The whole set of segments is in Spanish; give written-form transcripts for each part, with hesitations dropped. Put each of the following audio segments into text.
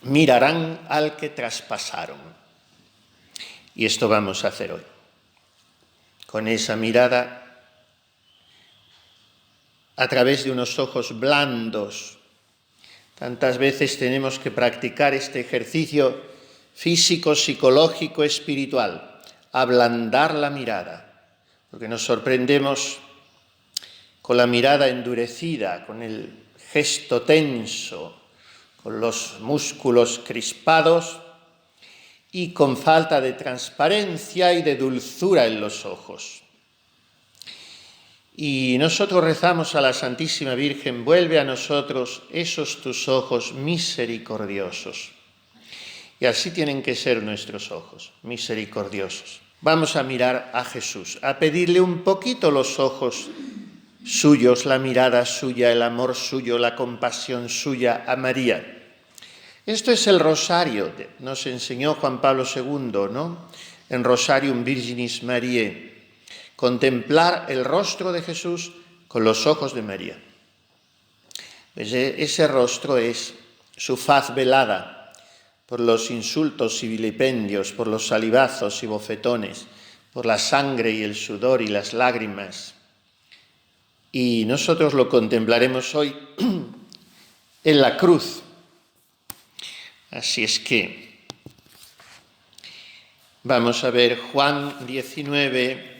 mirarán al que traspasaron. Y esto vamos a hacer hoy. Con esa mirada, a través de unos ojos blandos. Tantas veces tenemos que practicar este ejercicio físico, psicológico, espiritual, ablandar la mirada, porque nos sorprendemos con la mirada endurecida, con el gesto tenso, con los músculos crispados y con falta de transparencia y de dulzura en los ojos. Y nosotros rezamos a la Santísima Virgen: vuelve a nosotros esos tus ojos misericordiosos. Y así tienen que ser nuestros ojos, misericordiosos. Vamos a mirar a Jesús, a pedirle un poquito los ojos suyos, la mirada suya, el amor suyo, la compasión suya a María. Esto es el rosario, nos enseñó Juan Pablo II, ¿no? En Rosarium Virginis Mariae. Contemplar el rostro de Jesús con los ojos de María. Pues ese rostro es su faz velada por los insultos y vilipendios, por los salivazos y bofetones, por la sangre y el sudor y las lágrimas. Y nosotros lo contemplaremos hoy en la cruz. Así es que vamos a ver Juan 19,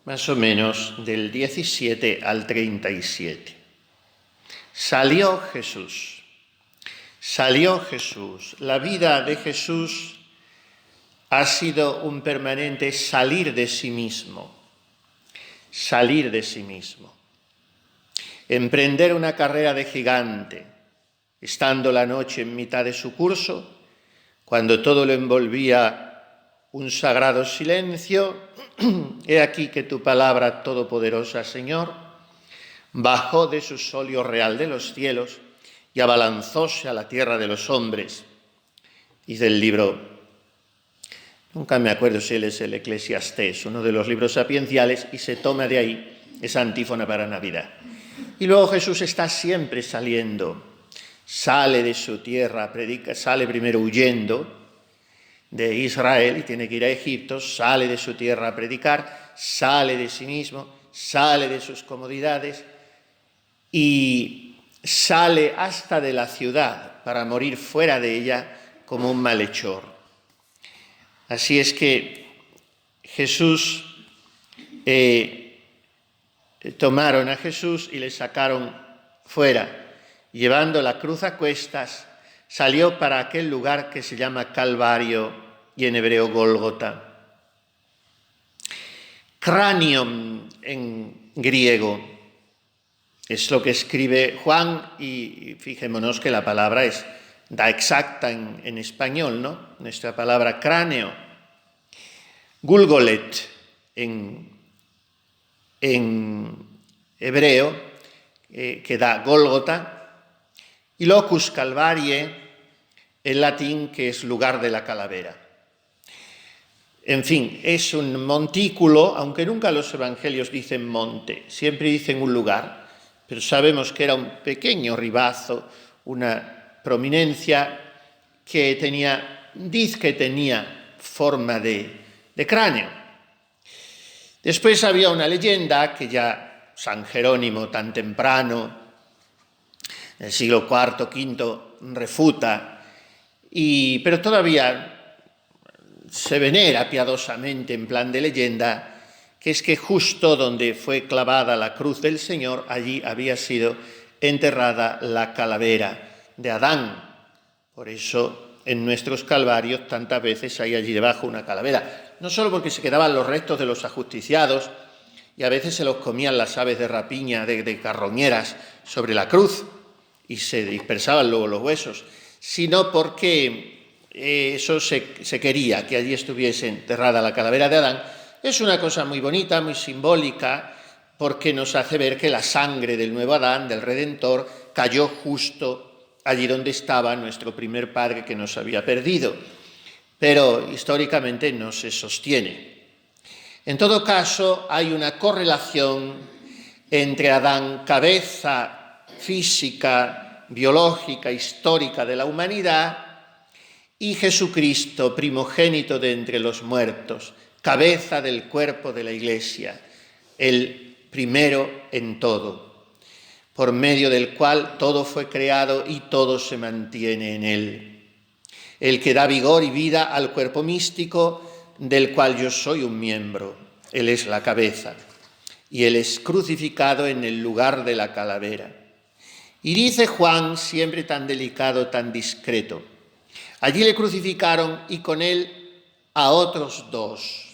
más o menos del 17 al 37. Salió Jesús. La vida de Jesús ha sido un permanente salir de sí mismo. Emprender una carrera de gigante, estando la noche en mitad de su curso, cuando todo lo envolvía un sagrado silencio. He aquí que tu palabra todopoderosa, Señor, bajó de su solio real de los cielos y abalanzóse a la tierra de los hombres. Dice el libro, nunca me acuerdo si él es el Eclesiastés, uno de los libros sapienciales, y se toma de ahí esa antífona para Navidad. Y luego Jesús está siempre saliendo, sale de su tierra, predica, sale primero huyendo de Israel y tiene que ir a Egipto, sale de su tierra a predicar, sale de sí mismo, sale de sus comodidades y sale hasta de la ciudad para morir fuera de ella como un malhechor. Así es que Jesús, tomaron a Jesús y le sacaron fuera, llevando la cruz a cuestas. Salió para aquel lugar que se llama Calvario y en hebreo Gólgota. Cranium en griego es lo que escribe Juan, y fijémonos que la palabra da exacta en español, ¿no? Nuestra palabra cráneo. Gulgolet en hebreo, que da Gólgota. Y locus calvariae, en latín, que es lugar de la calavera. En fin, es un montículo, aunque nunca los evangelios dicen monte, siempre dicen un lugar, pero sabemos que era un pequeño ribazo, una prominencia que tenía forma de cráneo. Después había una leyenda que ya San Jerónimo tan temprano, en el siglo IV, V, refuta, pero todavía se venera piadosamente en plan de leyenda, que es que justo donde fue clavada la cruz del Señor, allí había sido enterrada la calavera de Adán. Por eso en nuestros calvarios tantas veces hay allí debajo una calavera. No solo porque se quedaban los restos de los ajusticiados y a veces se los comían las aves de rapiña de carroñeras sobre la cruz, y se dispersaban luego los huesos, sino porque eso se quería, que allí estuviese enterrada la calavera de Adán. Es una cosa muy bonita, muy simbólica, porque nos hace ver que la sangre del nuevo Adán, del Redentor, cayó justo allí donde estaba nuestro primer padre que nos había perdido. Pero históricamente no se sostiene. En todo caso, hay una correlación entre Adán, cabeza física, biológica, histórica de la humanidad, y Jesucristo, primogénito de entre los muertos, cabeza del cuerpo de la Iglesia, el primero en todo, por medio del cual todo fue creado y todo se mantiene en él. El que da vigor y vida al cuerpo místico, del cual yo soy un miembro. Él es la cabeza, y él es crucificado en el lugar de la calavera. Y dice Juan, siempre tan delicado, tan discreto, allí le crucificaron y con él a otros dos.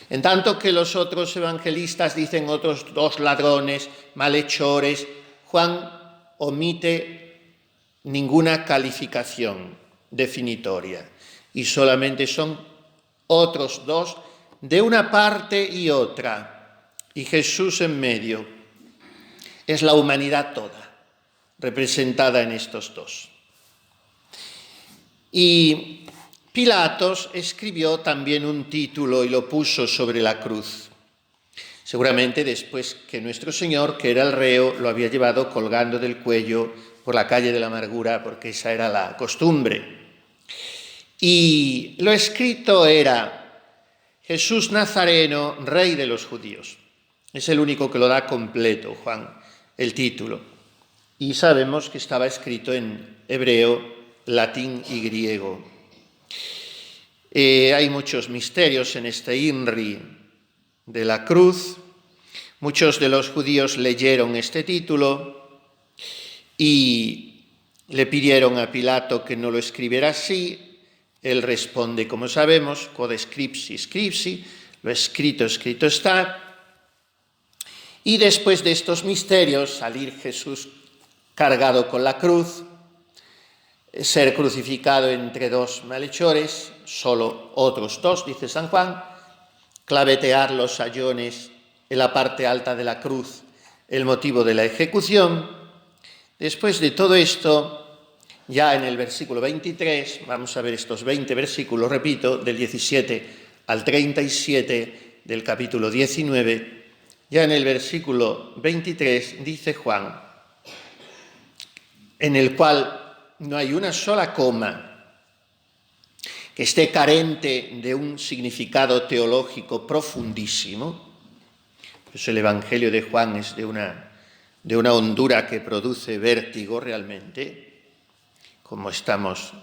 En tanto que los otros evangelistas dicen otros dos ladrones, malhechores, Juan omite ninguna calificación definitoria y solamente son otros dos de una parte y otra, y Jesús en medio. Es la humanidad toda representada en estos dos. Y Pilatos escribió también un título y lo puso sobre la cruz. Seguramente después que nuestro Señor, que era el reo, lo había llevado colgando del cuello por la calle de la amargura, porque esa era la costumbre. Y lo escrito era: Jesús Nazareno, Rey de los judíos. Es el único que lo da completo, Juan, el título. Y sabemos que estaba escrito en hebreo, latín y griego. Hay muchos misterios en este INRI de la cruz. Muchos de los judíos leyeron este título y le pidieron a Pilato que no lo escribiera así. Él responde, como sabemos, quod scripsi, scripsi, lo escrito, escrito está. Y después de estos misterios, salir Jesús cargado con la cruz, ser crucificado entre dos malhechores, solo otros dos, dice San Juan, clavetear los sayones en la parte alta de la cruz, el motivo de la ejecución. Después de todo esto, ya en el versículo 23, vamos a ver estos 20 versículos, repito, del 17 al 37 del capítulo 19, ya en el versículo 23 dice Juan, en el cual no hay una sola coma que esté carente de un significado teológico profundísimo. Pues el Evangelio de Juan es de una hondura que produce vértigo realmente, como estamos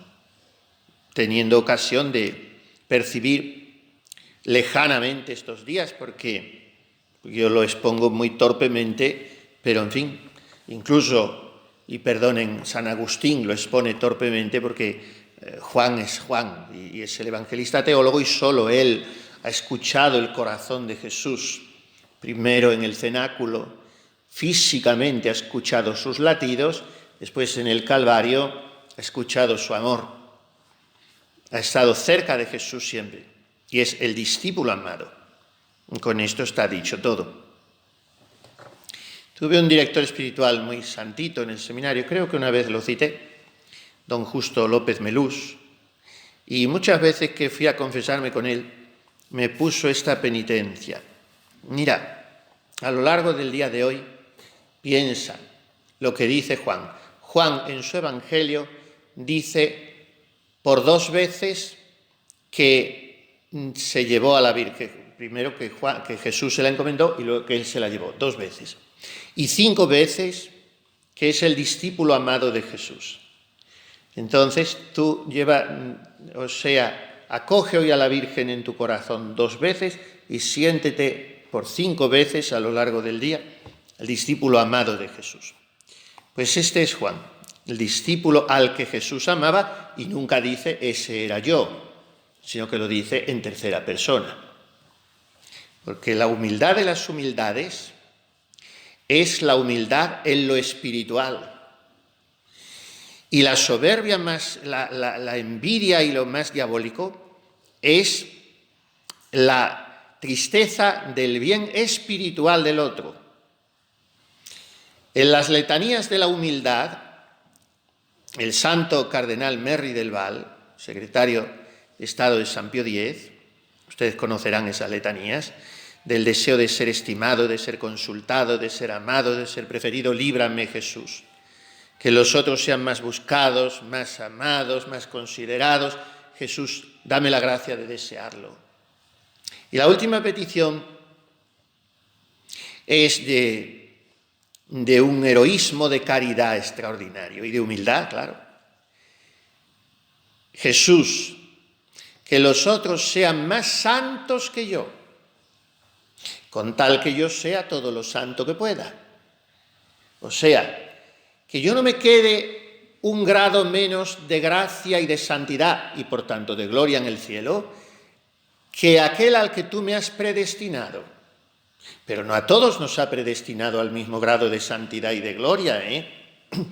teniendo ocasión de percibir lejanamente estos días, porque yo lo expongo muy torpemente, pero en fin, incluso, y perdonen, San Agustín lo expone torpemente porque Juan es Juan y es el evangelista teólogo y solo él ha escuchado el corazón de Jesús. Primero en el cenáculo, físicamente ha escuchado sus latidos, después en el Calvario ha escuchado su amor. Ha estado cerca de Jesús siempre y es el discípulo amado. Con esto está dicho todo. Tuve un director espiritual muy santito en el seminario, creo que una vez lo cité, don Justo López Melús, y muchas veces que fui a confesarme con él, me puso esta penitencia. Mira, a lo largo del día de hoy, piensa lo que dice Juan. Juan en su Evangelio dice por 2 veces que se llevó a la Virgen. Primero que Jesús se la encomendó y luego que él se la llevó, 2 veces. Y 5 veces que es el discípulo amado de Jesús. Entonces tú acoge hoy a la Virgen en tu corazón 2 veces y siéntete por 5 veces a lo largo del día el discípulo amado de Jesús. Pues este es Juan, el discípulo al que Jesús amaba y nunca dice ese era yo, sino que lo dice en tercera persona. Porque la humildad de las humildades es la humildad en lo espiritual. Y la soberbia más, la envidia y lo más diabólico es la tristeza del bien espiritual del otro. En las letanías de la humildad, el santo cardenal Merry del Val, secretario de Estado de San Pío X, ustedes conocerán esas letanías, del deseo de ser estimado, de ser consultado, de ser amado, de ser preferido, líbrame Jesús, que los otros sean más buscados, más amados, más considerados. Jesús, dame la gracia de desearlo. Y la última petición es de un heroísmo de caridad extraordinario y de humildad, claro. Jesús, que los otros sean más santos que yo, con tal que yo sea todo lo santo que pueda. O sea, que yo no me quede un grado menos de gracia y de santidad y por tanto de gloria en el cielo que aquel al que tú me has predestinado. Pero no a todos nos ha predestinado al mismo grado de santidad y de gloria, No.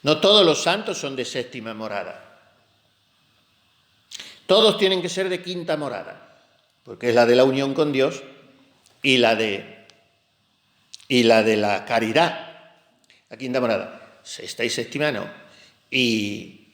No todos los santos son de séptima morada. Todos tienen que ser de quinta morada, porque es la de la unión con Dios y la de la caridad. La quinta morada, sexta y séptima no. Y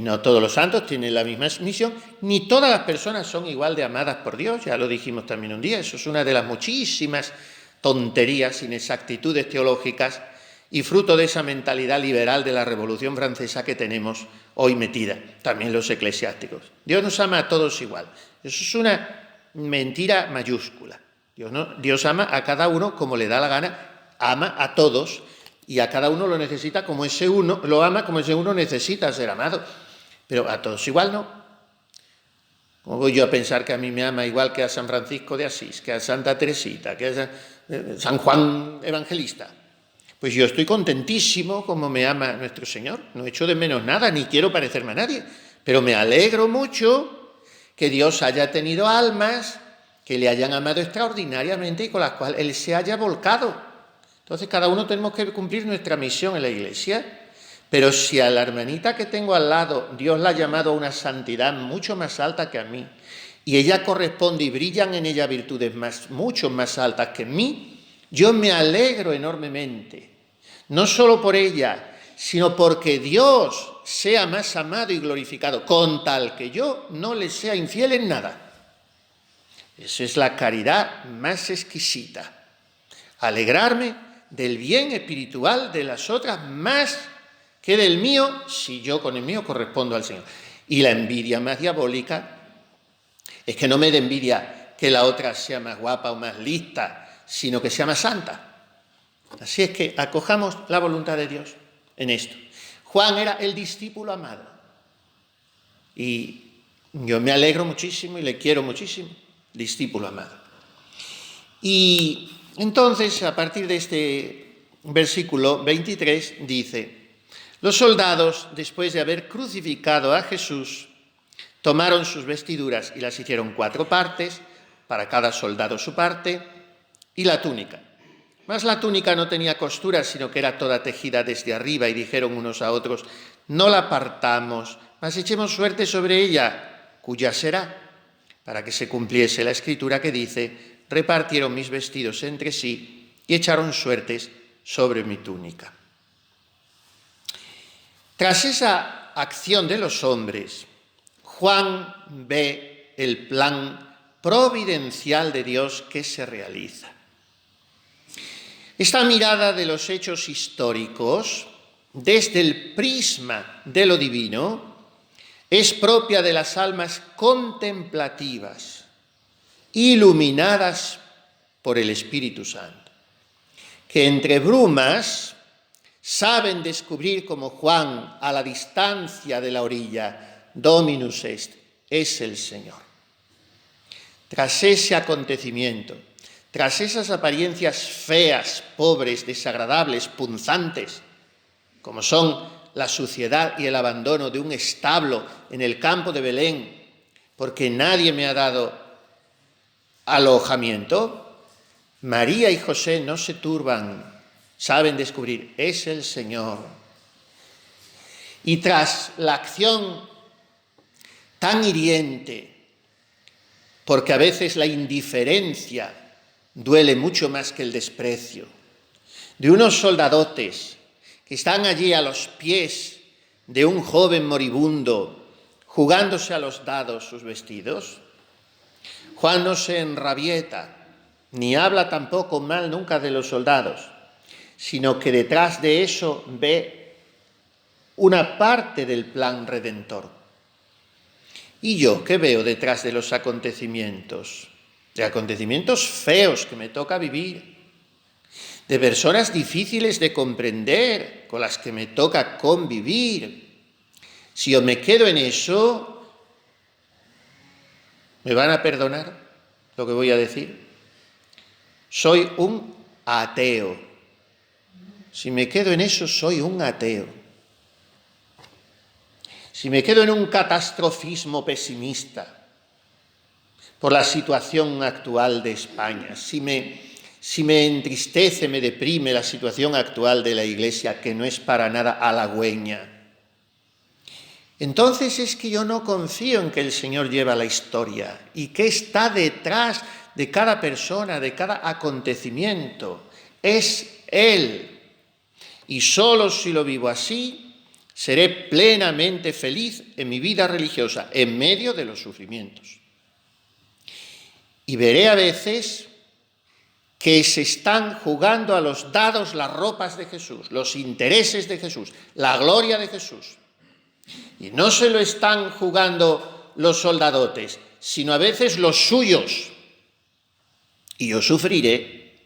no todos los santos tienen la misma misión, ni todas las personas son igual de amadas por Dios, ya lo dijimos también un día. Eso es una de las muchísimas tonterías, inexactitudes teológicas y fruto de esa mentalidad liberal de la Revolución Francesa que tenemos hoy metida, también los eclesiásticos. Dios nos ama a todos igual. Eso es una mentira mayúscula. Dios ama a cada uno como le da la gana, ama a todos y a cada uno lo necesita como ese uno, lo ama como ese uno necesita ser amado. Pero a todos igual no. ¿Cómo voy yo a pensar que a mí me ama igual que a San Francisco de Asís, que a Santa Teresita, que a San Juan Evangelista? Pues yo estoy contentísimo como me ama nuestro Señor. No echo de menos nada, ni quiero parecerme a nadie. Pero me alegro mucho que Dios haya tenido almas que le hayan amado extraordinariamente y con las cuales Él se haya volcado. Entonces cada uno tenemos que cumplir nuestra misión en la Iglesia. Pero si a la hermanita que tengo al lado Dios la ha llamado a una santidad mucho más alta que a mí, y ella corresponde y brillan en ella virtudes mucho más altas que en mí, yo me alegro enormemente. No solo por ella, sino porque Dios sea más amado y glorificado, con tal que yo no le sea infiel en nada. Esa es la caridad más exquisita. Alegrarme del bien espiritual de las otras más que del mío, si yo con el mío correspondo al Señor. Y la envidia más diabólica es que no me dé envidia que la otra sea más guapa o más lista, sino que sea más santa. Así es que acojamos la voluntad de Dios en esto. Juan era el discípulo amado. Y yo me alegro muchísimo y le quiero muchísimo, discípulo amado. Y entonces, a partir de este versículo 23, dice: los soldados, después de haber crucificado a Jesús, tomaron sus vestiduras y las hicieron 4 partes, para cada soldado su parte, y la túnica. Mas la túnica no tenía costuras, sino que era toda tejida desde arriba, y dijeron unos a otros: no la partamos, mas echemos suerte sobre ella, cuya será, para que se cumpliese la escritura que dice: repartieron mis vestidos entre sí y echaron suertes sobre mi túnica. Tras esa acción de los hombres, Juan ve el plan providencial de Dios que se realiza. Esta mirada de los hechos históricos, desde el prisma de lo divino, es propia de las almas contemplativas, iluminadas por el Espíritu Santo, que entre brumas saben descubrir como Juan a la distancia de la orilla: Dominus est, es el Señor. Tras ese acontecimiento, tras esas apariencias feas, pobres, desagradables, punzantes, como son la suciedad y el abandono de un establo en el campo de Belén, porque nadie me ha dado alojamiento, María y José no se turban, saben descubrir: es el Señor. Y tras la acción tan hiriente, porque a veces la indiferencia duele mucho más que el desprecio, de unos soldadotes que están allí a los pies de un joven moribundo, jugándose a los dados sus vestidos, Juan no se enrabieta, ni habla tampoco mal nunca de los soldados, sino que detrás de eso ve una parte del plan redentor. ¿Y yo qué veo detrás de los acontecimientos? De acontecimientos feos que me toca vivir, de personas difíciles de comprender, con las que me toca convivir. Si yo me quedo en eso, ¿me van a perdonar lo que voy a decir? Soy un ateo. Si me quedo en eso, soy un ateo. Si me quedo en un catastrofismo pesimista por la situación actual de España, si me entristece, me deprime la situación actual de la Iglesia, que no es para nada halagüeña, entonces es que yo no confío en que el Señor lleva la historia y que está detrás de cada persona, de cada acontecimiento. Es Él. Y solo si lo vivo así, seré plenamente feliz en mi vida religiosa, en medio de los sufrimientos. Y veré a veces que se están jugando a los dados las ropas de Jesús, los intereses de Jesús, la gloria de Jesús. Y no se lo están jugando los soldadotes, sino a veces los suyos. Y yo sufriré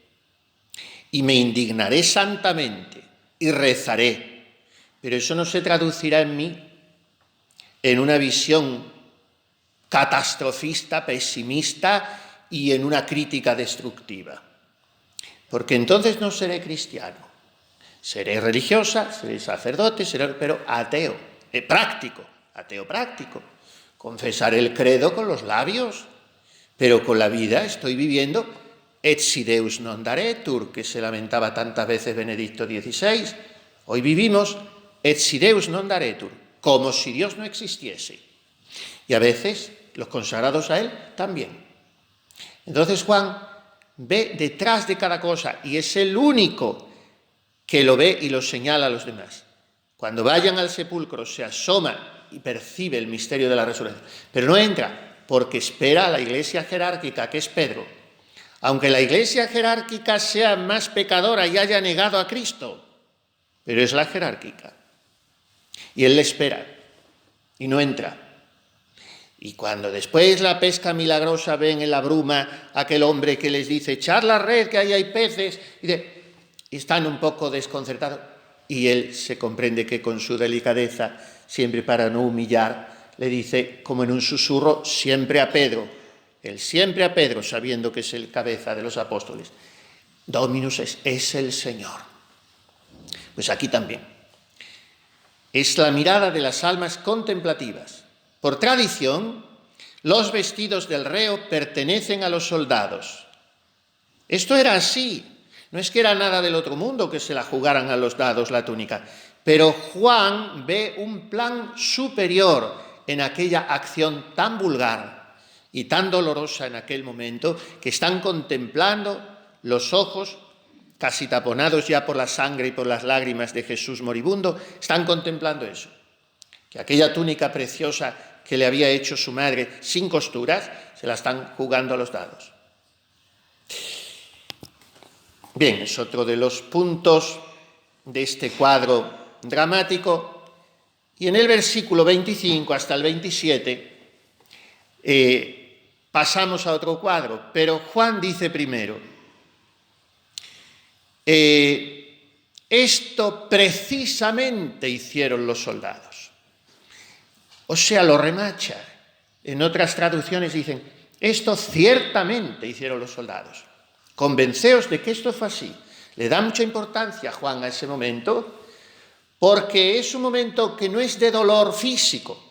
y me indignaré santamente y rezaré. Pero eso no se traducirá en mí en una visión catastrofista, pesimista y en una crítica destructiva. Porque entonces no seré cristiano. Seré religiosa, seré sacerdote, pero ateo, ateo práctico. Confesaré el credo con los labios, pero con la vida estoy viviendo et si Deus non daretur, que se lamentaba tantas veces Benedicto XVI. Hoy vivimos et si Deus non daretur, como si Dios no existiese. Y a veces los consagrados a Él también. Entonces Juan ve detrás de cada cosa y es el único que lo ve y lo señala a los demás. Cuando vayan al sepulcro se asoma y percibe el misterio de la resurrección, pero no entra porque espera a la iglesia jerárquica, que es Pedro. Aunque la iglesia jerárquica sea más pecadora y haya negado a Cristo, pero es la jerárquica. Y él le espera y no entra. Y cuando después la pesca milagrosa ven en la bruma aquel hombre que les dice, echad la red que ahí hay peces, y están un poco desconcertados. Y él se comprende que con su delicadeza, siempre para no humillar, le dice, como en un susurro, siempre a Pedro, él siempre a Pedro, sabiendo que es el cabeza de los apóstoles, Dominus es el Señor. Pues aquí también. Es la mirada de las almas contemplativas. Por tradición, los vestidos del reo pertenecen a los soldados. Esto era así. No es que era nada del otro mundo que se la jugaran a los dados la túnica. Pero Juan ve un plan superior en aquella acción tan vulgar y tan dolorosa en aquel momento, que están contemplando los ojos casi taponados ya por la sangre y por las lágrimas de Jesús moribundo, están contemplando eso, que aquella túnica preciosa que le había hecho su madre sin costuras, se la están jugando a los dados. Bien, es otro de los puntos de este cuadro dramático, y en el versículo 25 hasta el 27 pasamos a otro cuadro, pero Juan dice primero, esto precisamente hicieron los soldados. O sea, lo remacha. En otras traducciones dicen, esto ciertamente hicieron los soldados. Convenceos de que esto fue así. Le da mucha importancia Juan a ese momento, porque es un momento que no es de dolor físico.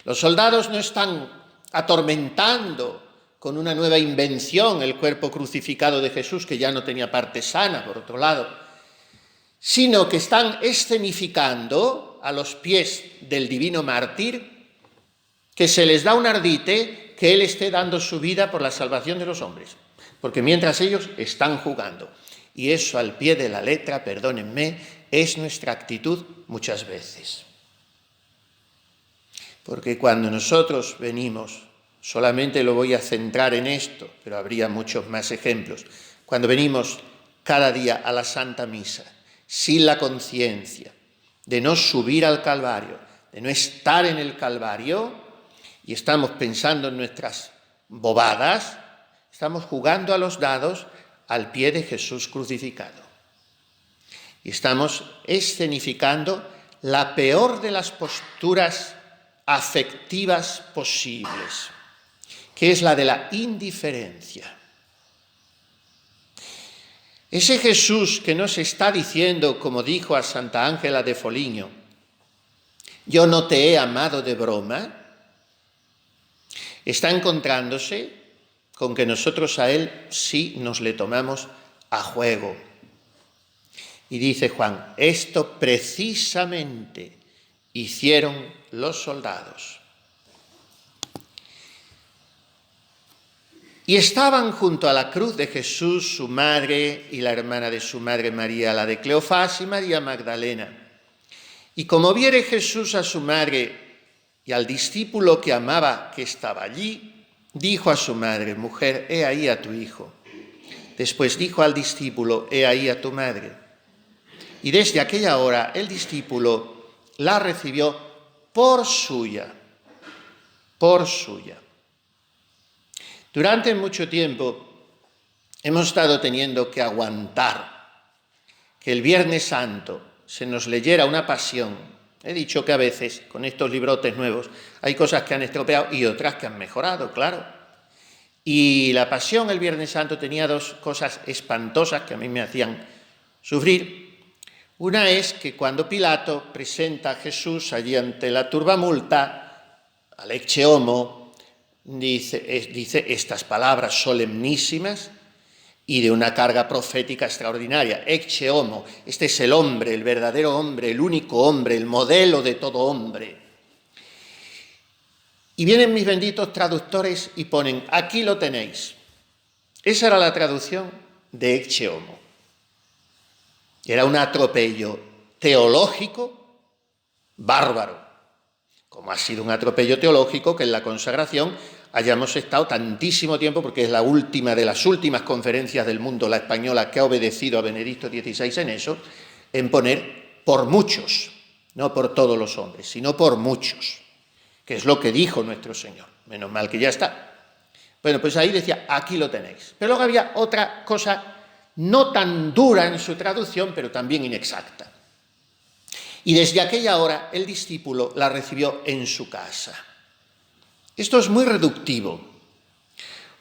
Los soldados no están atormentando con una nueva invención el cuerpo crucificado de Jesús, que ya no tenía parte sana, por otro lado, sino que están escenificando a los pies del divino mártir que se les da un ardite que él esté dando su vida por la salvación de los hombres, porque mientras ellos están jugando. Y eso al pie de la letra, perdónenme, es nuestra actitud muchas veces. Porque cuando nosotros venimos, solamente lo voy a centrar en esto, pero habría muchos más ejemplos. Cuando venimos cada día a la Santa Misa, sin la conciencia de no subir al Calvario, de no estar en el Calvario, y estamos pensando en nuestras bobadas, estamos jugando a los dados al pie de Jesús crucificado. Y estamos escenificando la peor de las posturas afectivas posibles, que es la de la indiferencia. Ese Jesús que nos está diciendo, como dijo a Santa Ángela de Foligno, yo no te he amado de broma, está encontrándose con que nosotros a él sí nos le tomamos a juego. Y dice Juan, esto precisamente hicieron los soldados. Y estaban junto a la cruz de Jesús su madre y la hermana de su madre María, la de Cleofás y María Magdalena. Y como viere Jesús a su madre y al discípulo que amaba que estaba allí, dijo a su madre, mujer, he ahí a tu hijo. Después dijo al discípulo, he ahí a tu madre. Y desde aquella hora el discípulo la recibió por suya, por suya. Durante mucho tiempo hemos estado teniendo que aguantar que el Viernes Santo se nos leyera una pasión. He dicho que a veces, con estos librotes nuevos, hay cosas que han estropeado y otras que han mejorado, claro. Y la pasión el Viernes Santo tenía dos cosas espantosas que a mí me hacían sufrir. Una es que cuando Pilato presenta a Jesús allí ante la turbamulta, al ecce homo, dice estas palabras solemnísimas y de una carga profética extraordinaria. Ecce homo, este es el hombre, el verdadero hombre, el único hombre, el modelo de todo hombre. Y vienen mis benditos traductores y ponen, aquí lo tenéis. Esa era la traducción de ecce homo. Era un atropello teológico bárbaro, como ha sido un atropello teológico que en la consagración hayamos estado tantísimo tiempo, porque es la última de las últimas conferencias del mundo, la española, que ha obedecido a Benedicto XVI en eso, en poner por muchos, no por todos los hombres, sino por muchos, que es lo que dijo nuestro Señor. Menos mal que ya está. Bueno, pues ahí decía, aquí lo tenéis. Pero luego había otra cosa no tan dura en su traducción, pero también inexacta. Y desde aquella hora el discípulo la recibió en su casa. Esto es muy reductivo.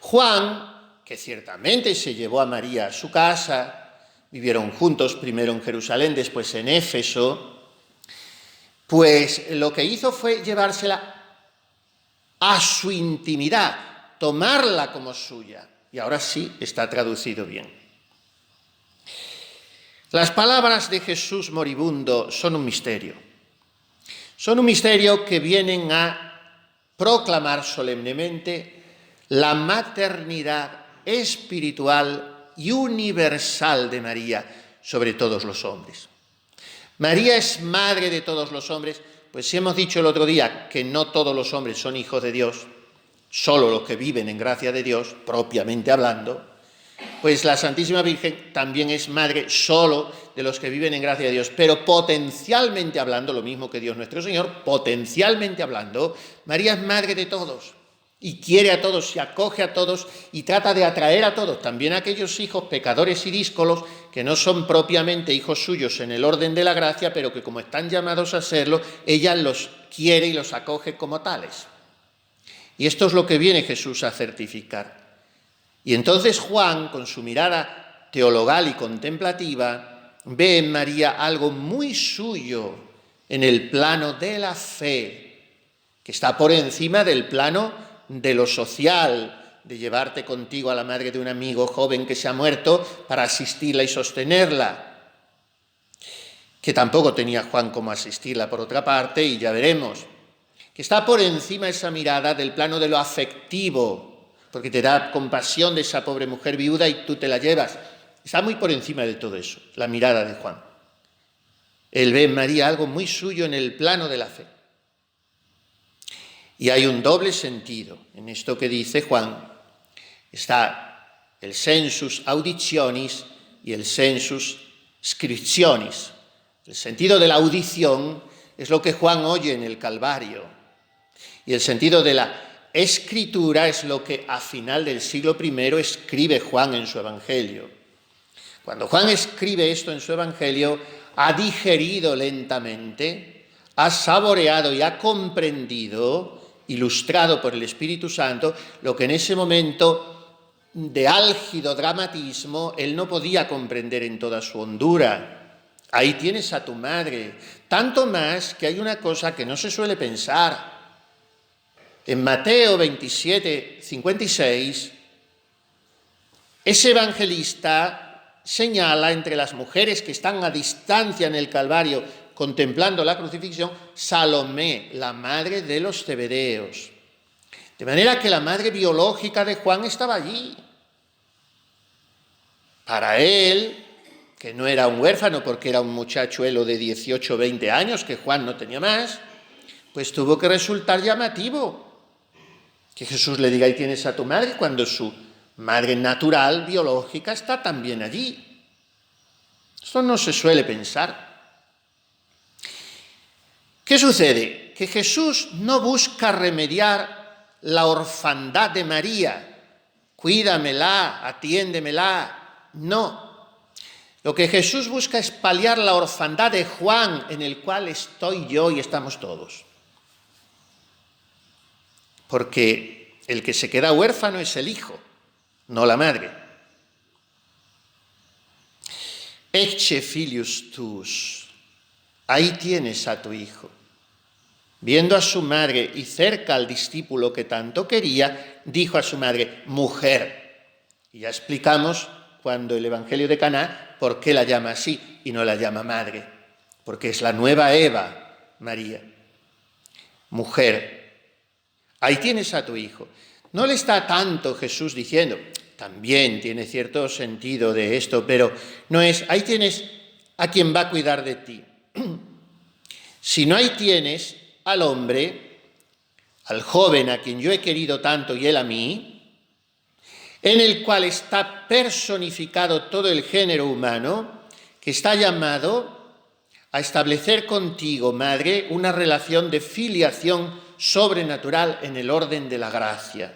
Juan, que ciertamente se llevó a María a su casa, vivieron juntos primero en Jerusalén, después en Éfeso, pues lo que hizo fue llevársela a su intimidad, tomarla como suya. Y ahora sí está traducido bien. Las palabras de Jesús moribundo son un misterio. Son un misterio que vienen a proclamar solemnemente la maternidad espiritual y universal de María sobre todos los hombres. María es madre de todos los hombres, pues si hemos dicho el otro día que no todos los hombres son hijos de Dios, solo los que viven en gracia de Dios, propiamente hablando, pues la Santísima Virgen también es madre solo de los que viven en gracia de Dios, pero potencialmente hablando, lo mismo que Dios nuestro Señor, potencialmente hablando, María es madre de todos y quiere a todos, se acoge a todos y trata de atraer a todos, también a aquellos hijos pecadores y díscolos que no son propiamente hijos suyos en el orden de la gracia, pero que como están llamados a serlo, ella los quiere y los acoge como tales. Y esto es lo que viene Jesús a certificar. Y entonces Juan, con su mirada teologal y contemplativa, ve en María algo muy suyo en el plano de la fe, que está por encima del plano de lo social, de llevarte contigo a la madre de un amigo joven que se ha muerto para asistirla y sostenerla, que tampoco tenía Juan cómo asistirla por otra parte, y ya veremos, que está por encima esa mirada del plano de lo afectivo, porque te da compasión de esa pobre mujer viuda y tú te la llevas. Está muy por encima de todo eso, la mirada de Juan. Él ve en María algo muy suyo en el plano de la fe. Y hay un doble sentido en esto que dice Juan. Está el sensus auditionis y el sensus scriptionis. El sentido de la audición es lo que Juan oye en el Calvario. Y el sentido de la escritura es lo que a final del siglo I escribe Juan en su Evangelio. Cuando Juan escribe esto en su Evangelio, ha digerido lentamente, ha saboreado y ha comprendido, ilustrado por el Espíritu Santo, lo que en ese momento de álgido dramatismo él no podía comprender en toda su hondura. Ahí tienes a tu madre. Tanto más que hay una cosa que no se suele pensar. En Mateo 27, 56, ese evangelista señala entre las mujeres que están a distancia en el Calvario contemplando la crucifixión, Salomé, la madre de los Zebedeos. De manera que la madre biológica de Juan estaba allí. Para él, que no era un huérfano porque era un muchachuelo de 18 o 20 años, que Juan no tenía más, pues tuvo que resultar llamativo que Jesús le diga, ahí tienes a tu madre, cuando su madre natural, biológica, está también allí. Esto no se suele pensar. ¿Qué sucede? Que Jesús no busca remediar la orfandad de María. Cuídamela, atiéndemela. No. Lo que Jesús busca es paliar la orfandad de Juan, en el cual estoy yo y estamos todos. Porque el que se queda huérfano es el hijo, no la madre. Ecce filius tuus. Ahí tienes a tu hijo. Viendo a su madre y cerca al discípulo que tanto quería, dijo a su madre, mujer. Y ya explicamos cuando el Evangelio de Caná por qué la llama así y no la llama madre. Porque es la nueva Eva, María. Mujer, ahí tienes a tu hijo. No le está tanto Jesús diciendo, también tiene cierto sentido de esto, pero no es, ahí tienes a quien va a cuidar de ti. Sino ahí tienes al hombre, al joven a quien yo he querido tanto y él a mí, en el cual está personificado todo el género humano, que está llamado a establecer contigo, madre, una relación de filiación sobrenatural en el orden de la gracia.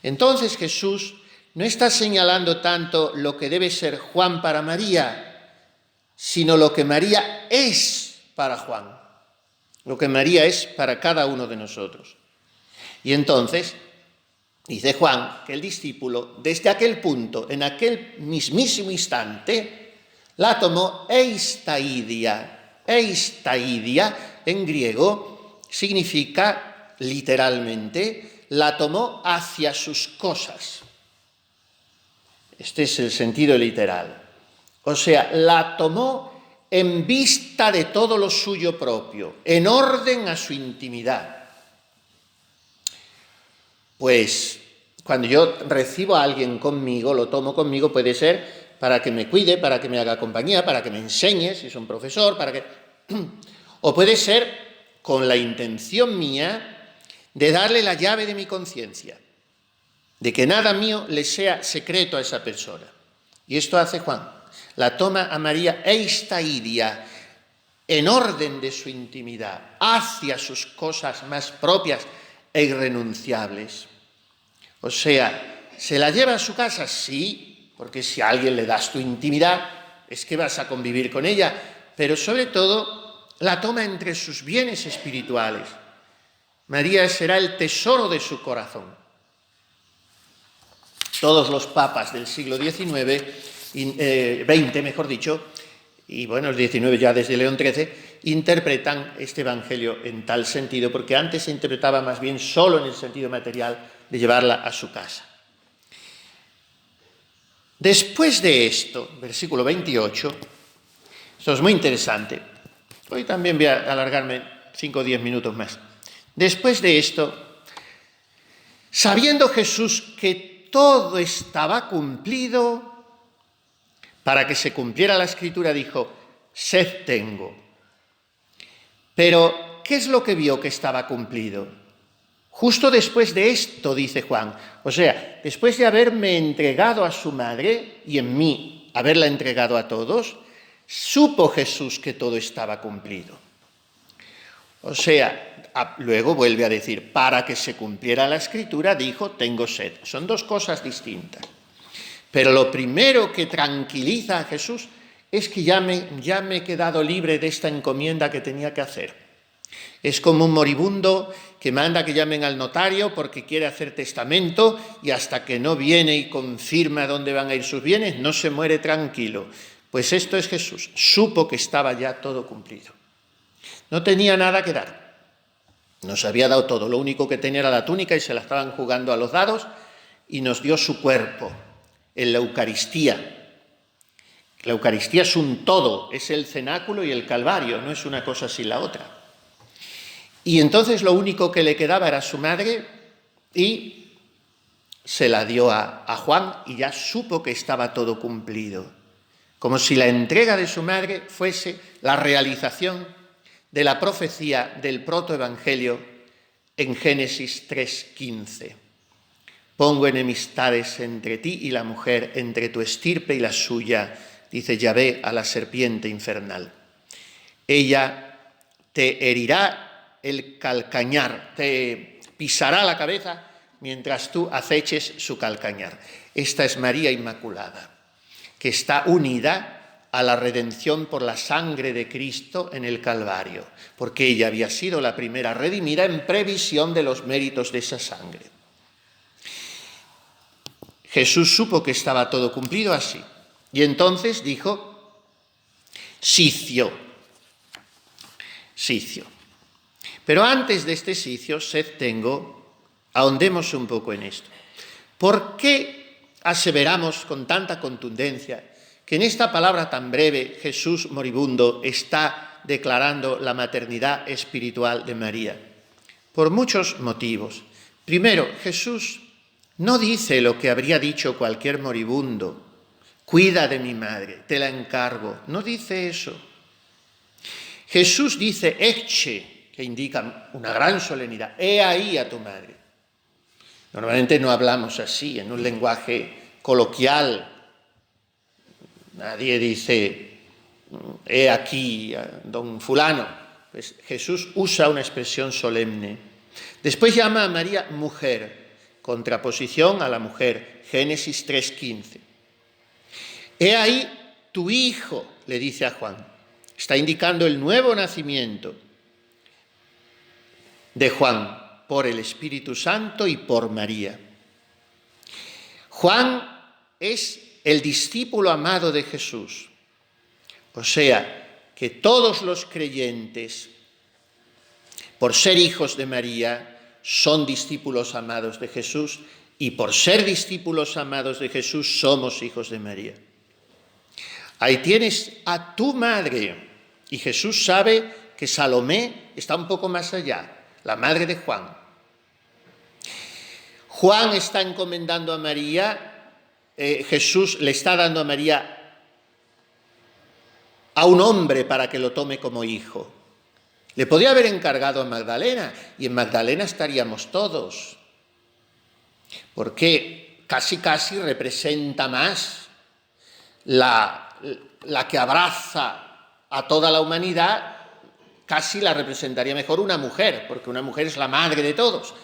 Entonces Jesús no está señalando tanto lo que debe ser Juan para María, sino lo que María es para Juan, lo que María es para cada uno de nosotros. Y entonces, dice Juan, que el discípulo, desde aquel punto, en aquel mismísimo instante, la tomó eistaidia. Eistaidia, en griego, significa literalmente, la tomó hacia sus cosas. Este es el sentido literal. O sea, la tomó en vista de todo lo suyo propio, en orden a su intimidad. Pues cuando yo recibo a alguien conmigo, lo tomo conmigo, puede ser para que me cuide, para que me haga compañía, para que me enseñe, si es un profesor, o puede ser con la intención mía de darle la llave de mi conciencia, de que nada mío le sea secreto a esa persona. Y esto hace Juan. La toma a María eistaidia, en orden de su intimidad, hacia sus cosas más propias e irrenunciables. O sea, ¿se la lleva a su casa? Sí, porque si a alguien le das tu intimidad, es que vas a convivir con ella, pero sobre todo la toma entre sus bienes espirituales. María será el tesoro de su corazón. Todos los papas del siglo XIX, XX mejor dicho, y bueno, el XIX ya desde León XIII, interpretan este Evangelio en tal sentido, porque antes se interpretaba más bien solo en el sentido material de llevarla a su casa. Después de esto, versículo 28, esto es muy interesante, hoy también voy a alargarme 5 o 10 minutos más. Después de esto, sabiendo Jesús que todo estaba cumplido, para que se cumpliera la Escritura, dijo, sed tengo. Pero, ¿qué es lo que vio que estaba cumplido? Justo después de esto, dice Juan, o sea, después de haberme entregado a su madre, y en mí haberla entregado a todos, Supo Jesús que todo estaba cumplido. O sea, luego vuelve a decir, para que se cumpliera la Escritura, dijo, tengo sed. Son dos cosas distintas. Pero lo primero que tranquiliza a Jesús es que ya me he quedado libre de esta encomienda que tenía que hacer. Es como un moribundo que manda que llamen al notario porque quiere hacer testamento y hasta que no viene y confirma dónde van a ir sus bienes, no se muere tranquilo. Pues esto es Jesús. Supo que estaba ya todo cumplido. No tenía nada que dar. Nos había dado todo. Lo único que tenía era la túnica y se la estaban jugando a los dados y nos dio su cuerpo en la Eucaristía. La Eucaristía es un todo, es el cenáculo y el Calvario, no es una cosa sin la otra. Y entonces lo único que le quedaba era su madre y se la dio a Juan y ya supo que estaba todo cumplido. Como si la entrega de su madre fuese la realización de la profecía del protoevangelio en Génesis 3:15. Pongo enemistades entre ti y la mujer, entre tu estirpe y la suya, dice Yahvé a la serpiente infernal. Ella te herirá el calcañar, te pisará la cabeza mientras tú aceches su calcañar. Esta es María Inmaculada, que está unida a la redención por la sangre de Cristo en el Calvario, porque ella había sido la primera redimida en previsión de los méritos de esa sangre. Jesús supo que estaba todo cumplido así, y entonces dijo, sicio. Pero antes de este sicio, sed tengo, ahondemos un poco en esto. ¿Por qué aseveramos con tanta contundencia que en esta palabra tan breve Jesús moribundo está declarando la maternidad espiritual de María? Por muchos motivos. Primero, Jesús no dice lo que habría dicho cualquier moribundo, cuida de mi madre, te la encargo. No dice eso. Jesús dice ecce, que indica una gran solemnidad, he ahí a tu madre. Normalmente no hablamos así, en un lenguaje coloquial. Nadie dice, he aquí a don fulano. Pues Jesús usa una expresión solemne. Después llama a María mujer, contraposición a la mujer, Génesis 3:15. He ahí tu hijo, le dice a Juan. Está indicando el nuevo nacimiento de Juan por el Espíritu Santo y por María. Juan es el discípulo amado de Jesús. O sea, que todos los creyentes, por ser hijos de María, son discípulos amados de Jesús y por ser discípulos amados de Jesús somos hijos de María. Ahí tienes a tu madre y Jesús sabe que Salomé está un poco más allá, la madre de Juan. Juan está encomendando a María, Jesús le está dando a María a un hombre para que lo tome como hijo. Le podía haber encargado a Magdalena y en Magdalena estaríamos todos, porque casi representa más la que abraza a toda la humanidad, casi la representaría mejor una mujer, porque una mujer es la madre de todos.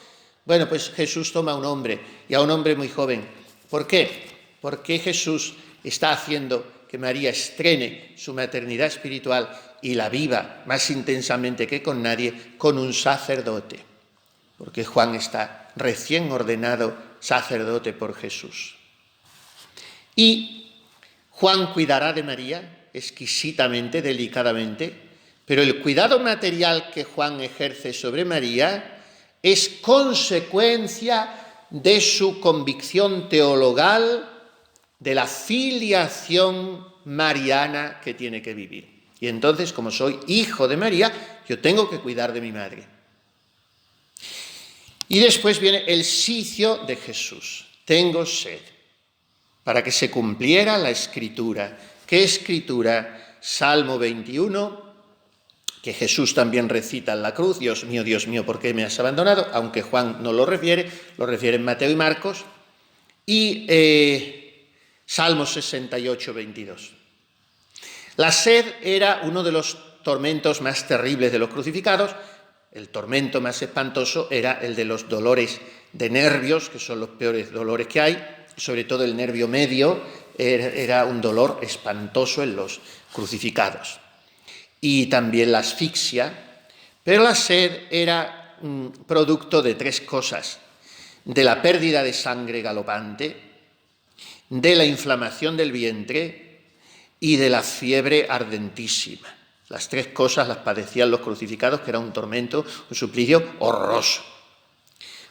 Bueno, pues Jesús toma a un hombre, y a un hombre muy joven. ¿Por qué? Porque Jesús está haciendo que María estrene su maternidad espiritual y la viva más intensamente que con nadie, con un sacerdote. Porque Juan está recién ordenado sacerdote por Jesús. Y Juan cuidará de María exquisitamente, delicadamente, pero el cuidado material que Juan ejerce sobre María es consecuencia de su convicción teologal de la filiación mariana que tiene que vivir. Y entonces, como soy hijo de María, yo tengo que cuidar de mi madre. Y después viene el sicio de Jesús. Tengo sed, para que se cumpliera la Escritura. ¿Qué Escritura? Salmo 21, que Jesús también recita en la cruz, Dios mío, ¿por qué me has abandonado? Aunque Juan no lo refiere en Mateo y Marcos. Y Salmo 68, 22. La sed era uno de los tormentos más terribles de los crucificados. El tormento más espantoso era el de los dolores de nervios, que son los peores dolores que hay, sobre todo el nervio medio era un dolor espantoso en los crucificados. Y también la asfixia, pero la sed era producto de tres cosas: de la pérdida de sangre galopante, de la inflamación del vientre y de la fiebre ardentísima. Las tres cosas las padecían los crucificados, que era un tormento, un suplicio horroroso.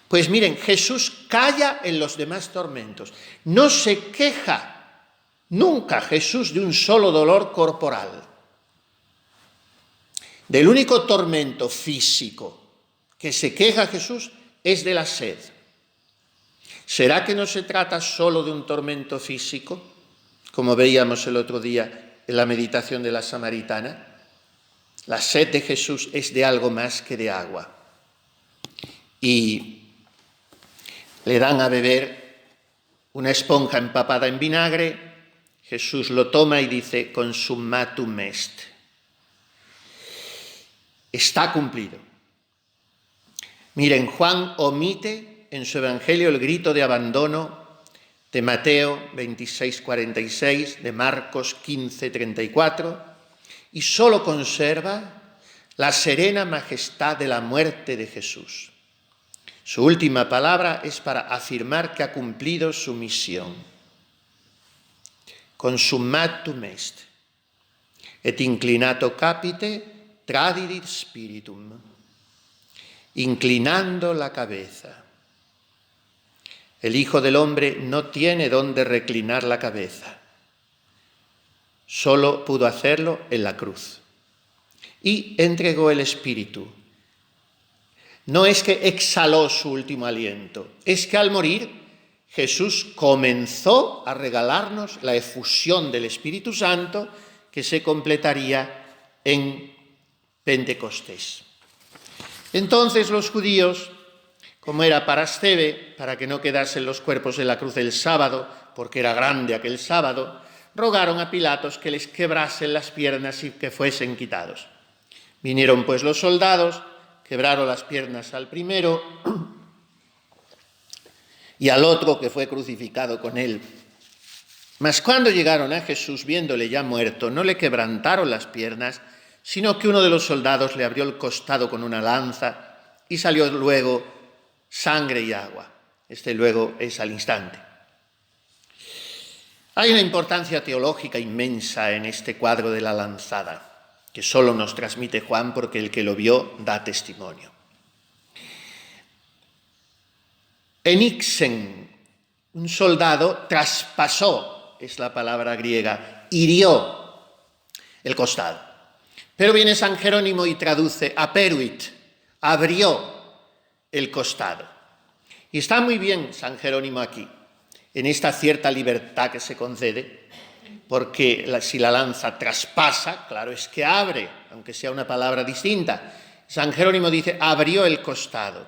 Pues miren, Jesús calla en los demás tormentos, no se queja nunca Jesús de un solo dolor corporal. Del único tormento físico que se queja Jesús es de la sed. ¿Será que no se trata solo de un tormento físico, como veíamos el otro día en la meditación de la samaritana? La sed de Jesús es de algo más que de agua. Y le dan a beber una esponja empapada en vinagre. Jesús lo toma y dice: consummatum est. Está cumplido. Miren, Juan omite en su evangelio el grito de abandono de Mateo 26:46, de Marcos 15:34, y solo conserva la serena majestad de la muerte de Jesús. Su última palabra es para afirmar que ha cumplido su misión. Consummatum est, et inclinato capite tradidit spiritum. Inclinando la cabeza. El Hijo del Hombre no tiene dónde reclinar la cabeza. Solo pudo hacerlo en la cruz. Y entregó el Espíritu. No es que exhaló su último aliento, es que al morir Jesús comenzó a regalarnos la efusión del Espíritu Santo que se completaría en Pentecostés. Entonces los judíos, como era Parasceve, para que no quedasen los cuerpos en la cruz el sábado, porque era grande aquel sábado, rogaron a Pilatos que les quebrasen las piernas y que fuesen quitados. Vinieron pues los soldados, quebraron las piernas al primero y al otro que fue crucificado con él. Mas cuando llegaron a Jesús, viéndole ya muerto, no le quebrantaron las piernas, sino que uno de los soldados le abrió el costado con una lanza y salió luego sangre y agua. Este luego es al instante. Hay una importancia teológica inmensa en este cuadro de la lanzada, que solo nos transmite Juan porque el que lo vio da testimonio. Enixen, un soldado, traspasó, es la palabra griega, hirió el costado. Pero viene San Jerónimo y traduce aperuit, abrió el costado. Y está muy bien San Jerónimo aquí, en esta cierta libertad que se concede, porque si la lanza traspasa, claro, es que abre, aunque sea una palabra distinta. San Jerónimo dice, abrió el costado.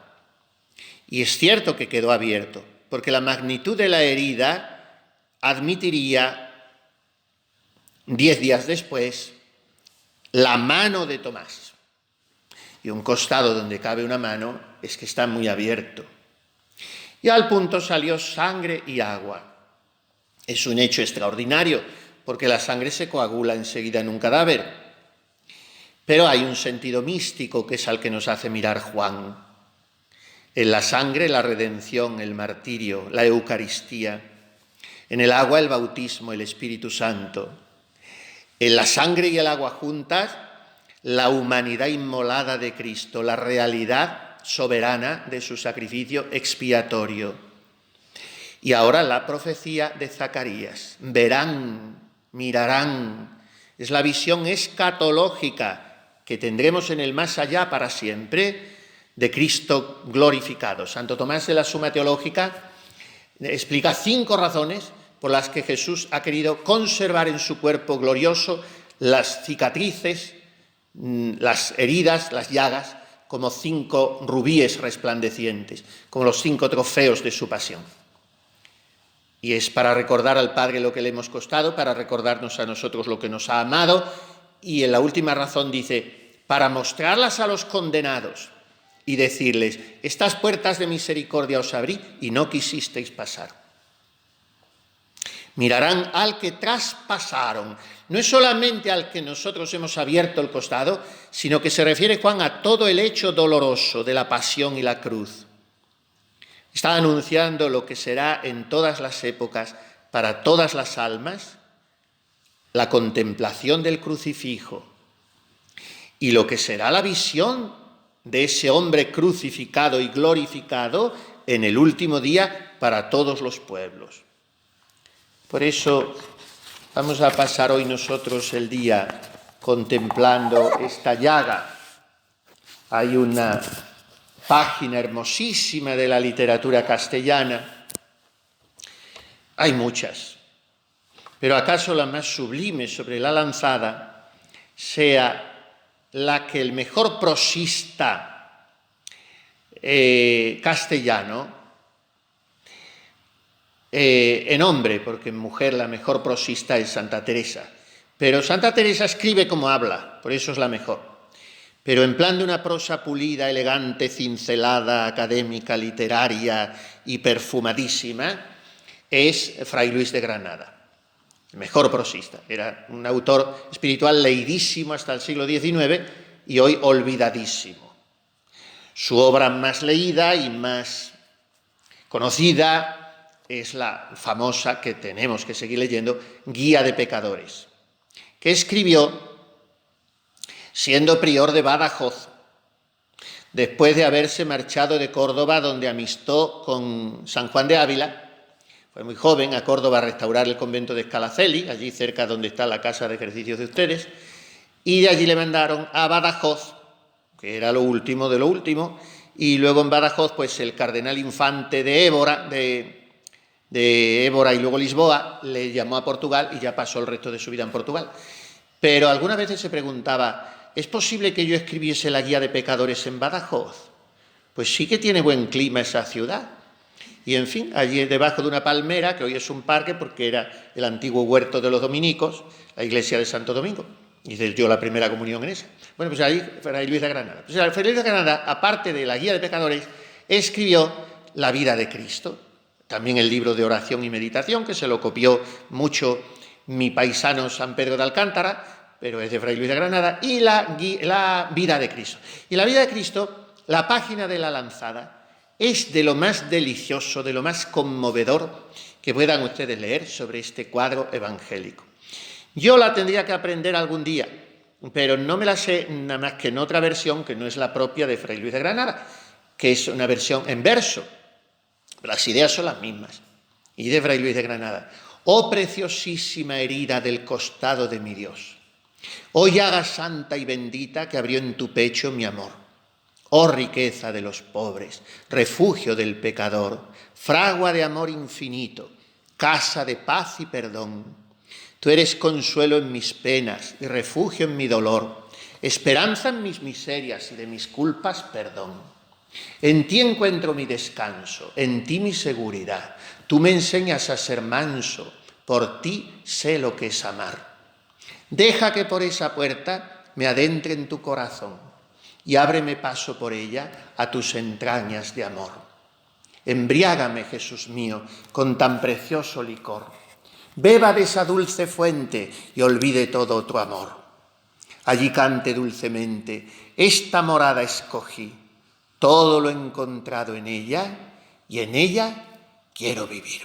Y es cierto que quedó abierto, porque la magnitud de la herida admitiría, 10 días después, la mano de Tomás. Y un costado donde cabe una mano es que está muy abierto. Y al punto salió sangre y agua. Es un hecho extraordinario, porque la sangre se coagula enseguida en un cadáver. Pero hay un sentido místico que es al que nos hace mirar Juan. En la sangre la redención, el martirio, la Eucaristía. En el agua el bautismo, el Espíritu Santo. En la sangre y el agua juntas, la humanidad inmolada de Cristo, la realidad soberana de su sacrificio expiatorio. Y ahora la profecía de Zacarías. Verán, mirarán. Es la visión escatológica que tendremos en el más allá para siempre de Cristo glorificado. Santo Tomás de la Suma Teológica explica 5 razones por las que Jesús ha querido conservar en su cuerpo glorioso las cicatrices, las heridas, las llagas, como 5 rubíes resplandecientes, como los 5 trofeos de su pasión. Y es para recordar al Padre lo que le hemos costado, para recordarnos a nosotros lo que nos ha amado. Y en la última razón dice, para mostrarlas a los condenados y decirles, estas puertas de misericordia os abrí y no quisisteis pasar. Mirarán al que traspasaron. No es solamente al que nosotros hemos abierto el costado, sino que se refiere Juan a todo el hecho doloroso de la pasión y la cruz. Está anunciando lo que será en todas las épocas, para todas las almas, la contemplación del crucifijo y lo que será la visión de ese hombre crucificado y glorificado en el último día para todos los pueblos. Por eso vamos a pasar hoy nosotros el día contemplando esta llaga. Hay una página hermosísima de la literatura castellana. Hay muchas, pero acaso la más sublime sobre la lanzada sea la que el mejor prosista castellano, en hombre, porque en mujer la mejor prosista es Santa Teresa, pero Santa Teresa escribe como habla, por eso es la mejor. Pero en plan de una prosa pulida, elegante, cincelada, académica, literaria y perfumadísima, es Fray Luis de Granada, el mejor prosista. Era un autor espiritual leidísimo hasta el siglo XIX y hoy olvidadísimo. Su obra más leída y más conocida es la famosa, que tenemos que seguir leyendo, Guía de Pecadores, que escribió siendo prior de Badajoz, después de haberse marchado de Córdoba, donde amistó con San Juan de Ávila. Fue muy joven a Córdoba a restaurar el convento de Scalaceli, allí cerca donde está la casa de ejercicios de ustedes, y de allí le mandaron a Badajoz, que era lo último de lo último, y luego en Badajoz, pues el cardenal infante de Évora y luego Lisboa, le llamó a Portugal y ya pasó el resto de su vida en Portugal. Pero algunas veces se preguntaba, ¿es posible que yo escribiese la Guía de Pecadores en Badajoz? Pues sí que tiene buen clima esa ciudad. Y en fin, allí debajo de una palmera, que hoy es un parque porque era el antiguo huerto de los dominicos, la iglesia de Santo Domingo. Y dio la primera comunión en esa. Bueno, pues ahí Fray Luis de Granada. Pues Fray Luis de Granada, aparte de la Guía de Pecadores, escribió la vida de Cristo. También el libro de oración y meditación, que se lo copió mucho mi paisano San Pedro de Alcántara, pero es de Fray Luis de Granada, y la vida de Cristo. Y la vida de Cristo, la página de la lanzada, es de lo más delicioso, de lo más conmovedor que puedan ustedes leer sobre este cuadro evangélico. Yo la tendría que aprender algún día, pero no me la sé nada más que en otra versión que no es la propia de Fray Luis de Granada, que es una versión en verso. Las ideas son las mismas. Y de Fray Luis de Granada. Oh preciosísima herida del costado de mi Dios. Oh llaga santa y bendita que abrió en tu pecho mi amor. Oh riqueza de los pobres, refugio del pecador, fragua de amor infinito, casa de paz y perdón. Tú eres consuelo en mis penas y refugio en mi dolor, esperanza en mis miserias y de mis culpas perdón. En ti encuentro mi descanso, en ti mi seguridad. Tú me enseñas a ser manso, por ti sé lo que es amar. Deja que por esa puerta me adentre en tu corazón y ábreme paso por ella a tus entrañas de amor. Embriágame, Jesús mío, con tan precioso licor. Beba de esa dulce fuente y olvide todo tu amor. Allí cante dulcemente, esta morada escogí. Todo lo he encontrado en ella y en ella quiero vivir.